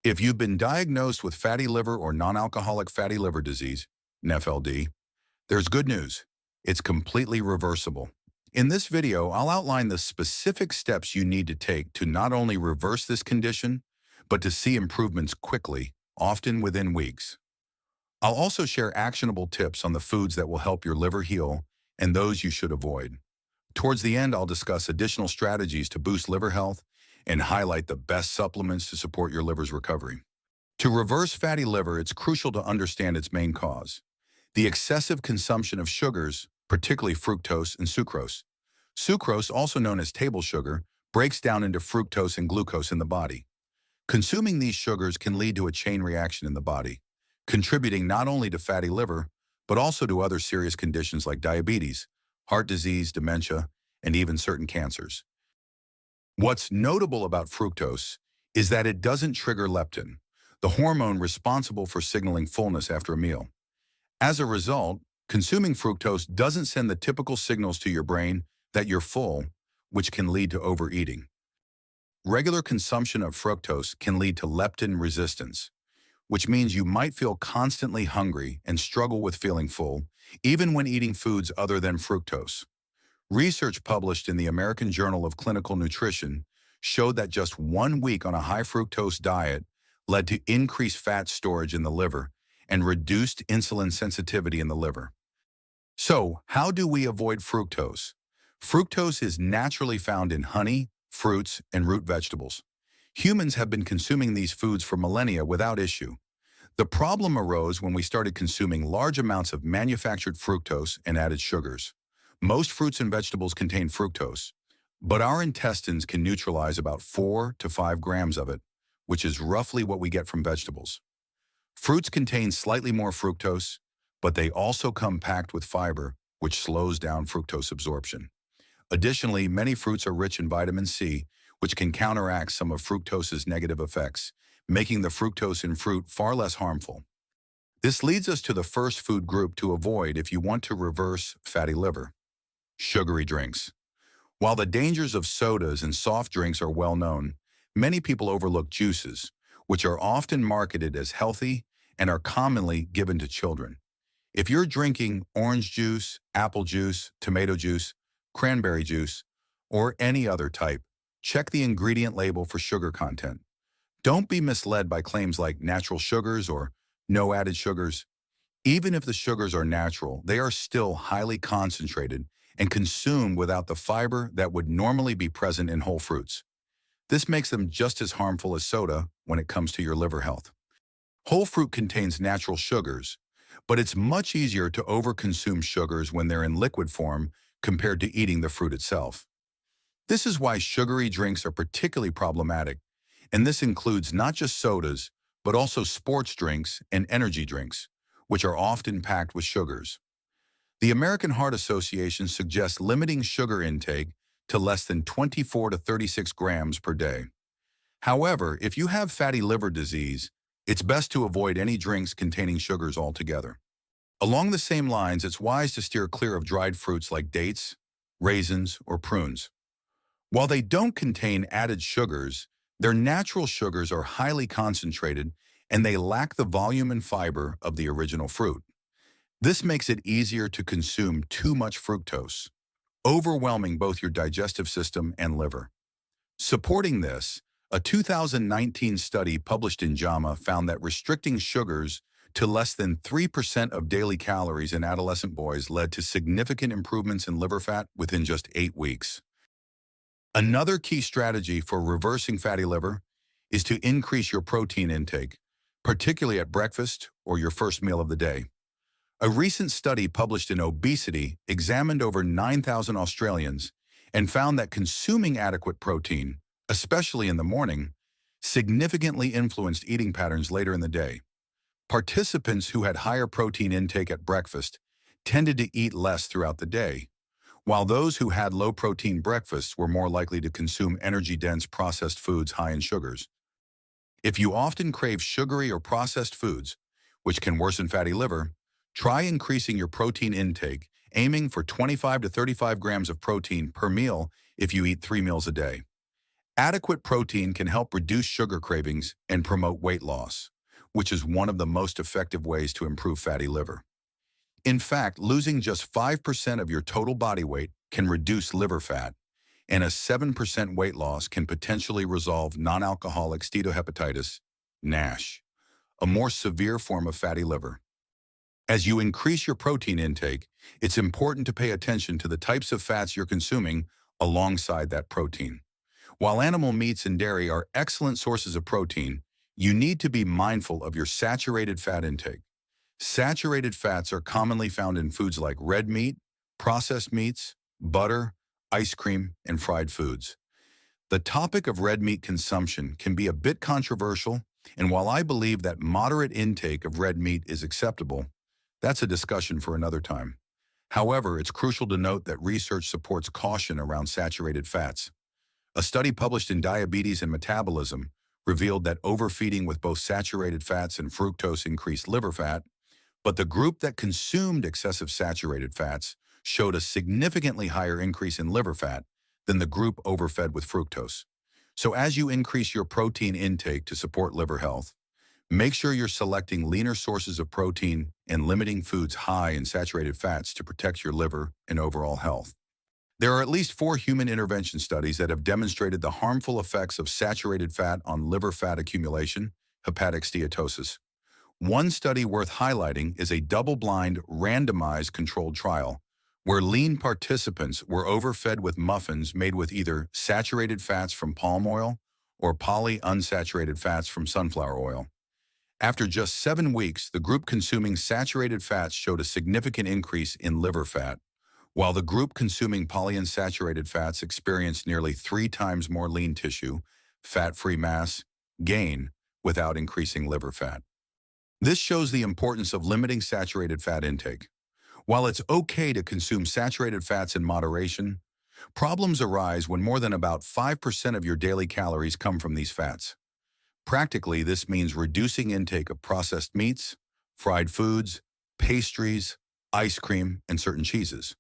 If you've been diagnosed with fatty liver or non-alcoholic fatty liver disease, NFLD, there's good news. It's completely reversible. In this video, I'll outline the specific steps you need to take to not only reverse this condition, but to see improvements quickly, often within weeks. I'll also share actionable tips on the foods that will help your liver heal and those you should avoid. Towards the end, I'll discuss additional strategies to boost liver health and highlight the best supplements to support your liver's recovery. To reverse fatty liver, it's crucial to understand its main cause: the excessive consumption of sugars, particularly fructose and sucrose. Sucrose, also known as table sugar, breaks down into fructose and glucose in the body. Consuming these sugars can lead to a chain reaction in the body, contributing not only to fatty liver, but also to other serious conditions like diabetes, heart disease, dementia, and even certain cancers. What's notable about fructose is that it doesn't trigger leptin, the hormone responsible for signaling fullness after a meal. As a result, consuming fructose doesn't send the typical signals to your brain that you're full, which can lead to overeating. Regular consumption of fructose can lead to leptin resistance, which means you might feel constantly hungry and struggle with feeling full, even when eating foods other than fructose. Research published in the American Journal of Clinical Nutrition showed that just 1 week on a high fructose diet led to increased fat storage in the liver and reduced insulin sensitivity in the liver. So, how do we avoid fructose? Fructose is naturally found in honey, fruits, and root vegetables. Humans have been consuming these foods for millennia without issue. The problem arose when we started consuming large amounts of manufactured fructose and added sugars. Most fruits and vegetables contain fructose, but our intestines can neutralize about 4 to 5 grams of it, which is roughly what we get from vegetables. Fruits contain slightly more fructose, but they also come packed with fiber, which slows down fructose absorption. Additionally, many fruits are rich in vitamin C, which can counteract some of fructose's negative effects, making the fructose in fruit far less harmful. This leads us to the first food group to avoid if you want to reverse fatty liver: sugary drinks. While the dangers of sodas and soft drinks are well known, many people overlook juices, which are often marketed as healthy and are commonly given to children. If you're drinking orange juice, apple juice, tomato juice, cranberry juice, or any other type, check the ingredient label for sugar content. Don't be misled by claims like natural sugars or no added sugars. Even if the sugars are natural, they are still highly concentrated and consumed without the fiber that would normally be present in whole fruits. This makes them just as harmful as soda when it comes to your liver health. Whole fruit contains natural sugars, but it's much easier to overconsume sugars when they're in liquid form compared to eating the fruit itself. This is why sugary drinks are particularly problematic, and this includes not just sodas, but also sports drinks and energy drinks, which are often packed with sugars. The American Heart Association suggests limiting sugar intake to less than 24 to 36 grams per day. However, if you have fatty liver disease, it's best to avoid any drinks containing sugars altogether. Along the same lines, it's wise to steer clear of dried fruits like dates, raisins, or prunes. While they don't contain added sugars, their natural sugars are highly concentrated and they lack the volume and fiber of the original fruit. This makes it easier to consume too much fructose, overwhelming both your digestive system and liver. Supporting this, a 2019 study published in JAMA found that restricting sugars to less than 3% of daily calories in adolescent boys led to significant improvements in liver fat within just 8 weeks. Another key strategy for reversing fatty liver is to increase your protein intake, particularly at breakfast or your first meal of the day. A recent study published in Obesity examined over 9,000 Australians and found that consuming adequate protein, especially in the morning, significantly influenced eating patterns later in the day. Participants who had higher protein intake at breakfast tended to eat less throughout the day, while those who had low-protein breakfasts were more likely to consume energy-dense processed foods high in sugars. If you often crave sugary or processed foods, which can worsen fatty liver, try increasing your protein intake, aiming for 25 to 35 grams of protein per meal if you eat 3 meals a day. Adequate protein can help reduce sugar cravings and promote weight loss, which is one of the most effective ways to improve fatty liver. In fact, losing just 5% of your total body weight can reduce liver fat, and a 7% weight loss can potentially resolve non-alcoholic steatohepatitis, NASH, a more severe form of fatty liver. As you increase your protein intake, it's important to pay attention to the types of fats you're consuming alongside that protein. While animal meats and dairy are excellent sources of protein, you need to be mindful of your saturated fat intake. Saturated fats are commonly found in foods like red meat, processed meats, butter, ice cream, and fried foods. The topic of red meat consumption can be a bit controversial, and while I believe that moderate intake of red meat is acceptable, that's a discussion for another time. However, it's crucial to note that research supports caution around saturated fats. A study published in Diabetes and Metabolism revealed that overfeeding with both saturated fats and fructose increased liver fat, but the group that consumed excessive saturated fats showed a significantly higher increase in liver fat than the group overfed with fructose. So as you increase your protein intake to support liver health, make sure you're selecting leaner sources of protein and limiting foods high in saturated fats to protect your liver and overall health. There are at least 4 human intervention studies that have demonstrated the harmful effects of saturated fat on liver fat accumulation, hepatic steatosis. One study worth highlighting is a double-blind, randomized controlled trial where lean participants were overfed with muffins made with either saturated fats from palm oil or polyunsaturated fats from sunflower oil. After just 7 weeks, the group consuming saturated fats showed a significant increase in liver fat, while the group consuming polyunsaturated fats experienced nearly 3 times more lean tissue, fat-free mass, gain without increasing liver fat. This shows the importance of limiting saturated fat intake. While it's okay to consume saturated fats in moderation, problems arise when more than about 5% of your daily calories come from these fats. Practically, this means reducing intake of processed meats, fried foods, pastries, ice cream, and certain cheeses.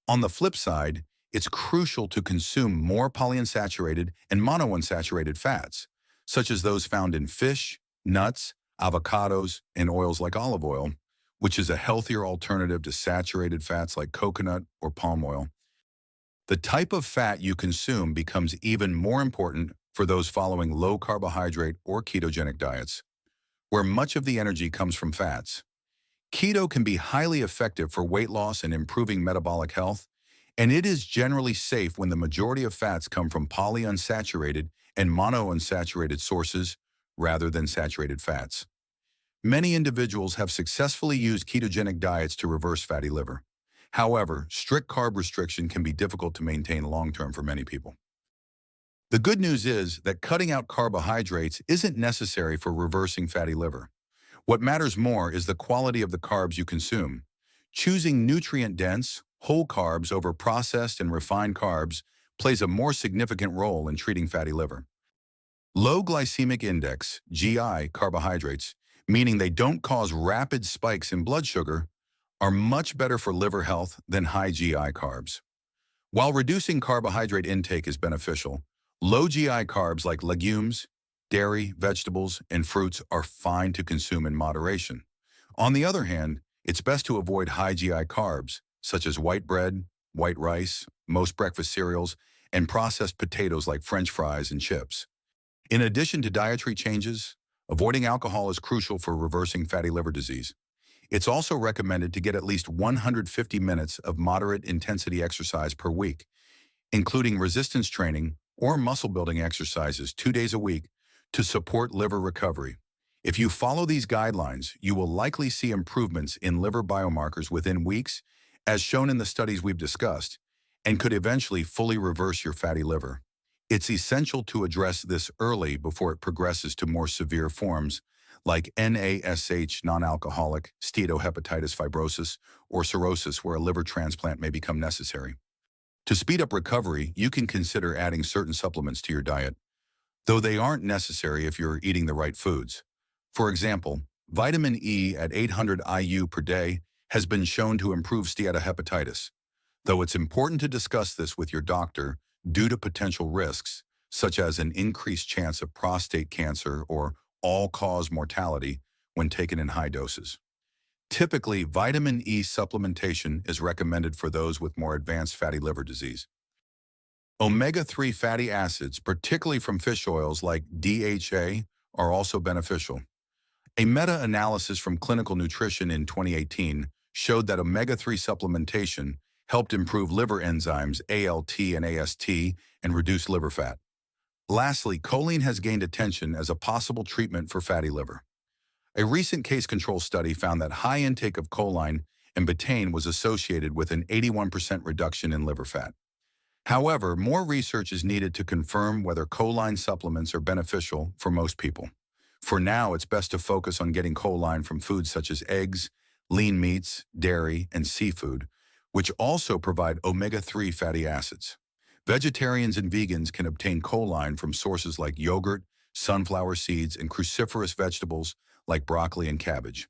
On the flip side, it's crucial to consume more polyunsaturated and monounsaturated fats, such as those found in fish, nuts, avocados, and oils like olive oil, which is a healthier alternative to saturated fats like coconut or palm oil. The type of fat you consume becomes even more important for those following low carbohydrate or ketogenic diets, where much of the energy comes from fats. Keto can be highly effective for weight loss and improving metabolic health, and it is generally safe when the majority of fats come from polyunsaturated and monounsaturated sources rather than saturated fats. Many individuals have successfully used ketogenic diets to reverse fatty liver. However, strict carb restriction can be difficult to maintain long-term for many people. The good news is that cutting out carbohydrates isn't necessary for reversing fatty liver. What matters more is the quality of the carbs you consume. Choosing nutrient-dense, whole carbs over processed and refined carbs plays a more significant role in treating fatty liver. Low glycemic index, GI, carbohydrates, meaning they don't cause rapid spikes in blood sugar, are much better for liver health than high GI carbs. While reducing carbohydrate intake is beneficial, low GI carbs like legumes, dairy, vegetables, and fruits are fine to consume in moderation. On the other hand, it's best to avoid high GI carbs, such as white bread, white rice, most breakfast cereals, and processed potatoes like French fries and chips. In addition to dietary changes, avoiding alcohol is crucial for reversing fatty liver disease. It's also recommended to get at least 150 minutes of moderate intensity exercise per week, including resistance training or muscle-building exercises 2 days a week to support liver recovery. If you follow these guidelines, you will likely see improvements in liver biomarkers within weeks, as shown in the studies we've discussed, and could eventually fully reverse your fatty liver. It's essential to address this early before it progresses to more severe forms like NASH, non-alcoholic steatohepatitis fibrosis, or cirrhosis, where a liver transplant may become necessary. To speed up recovery, you can consider adding certain supplements to your diet, though they aren't necessary if you're eating the right foods. For example, vitamin E at 800 IU per day has been shown to improve steatohepatitis. Though it's important to discuss this with your doctor due to potential risks, such as an increased chance of prostate cancer or all-cause mortality when taken in high doses. Typically, vitamin E supplementation is recommended for those with more advanced fatty liver disease. Omega-3 fatty acids, particularly from fish oils like DHA, are also beneficial. A meta-analysis from Clinical Nutrition in 2018 showed that omega-3 supplementation helped improve liver enzymes ALT and AST and reduce liver fat. Lastly, choline has gained attention as a possible treatment for fatty liver. A recent case control study found that high intake of choline and betaine was associated with an 81% reduction in liver fat. However, more research is needed to confirm whether choline supplements are beneficial for most people. For now, it's best to focus on getting choline from foods such as eggs, lean meats, dairy, and seafood, which also provide omega-3 fatty acids. Vegetarians and vegans can obtain choline from sources like yogurt, sunflower seeds, and cruciferous vegetables like broccoli and cabbage.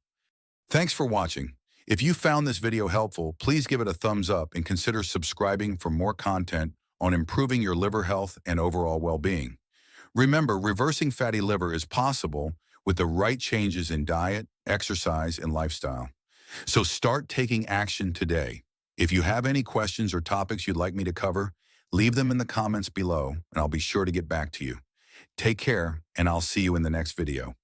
Thanks for watching. If you found this video helpful, please give it a thumbs up and consider subscribing for more content on improving your liver health and overall well-being. Remember, reversing fatty liver is possible with the right changes in diet, exercise, and lifestyle. So start taking action today. If you have any questions or topics you'd like me to cover, leave them in the comments below, and I'll be sure to get back to you. Take care, and I'll see you in the next video.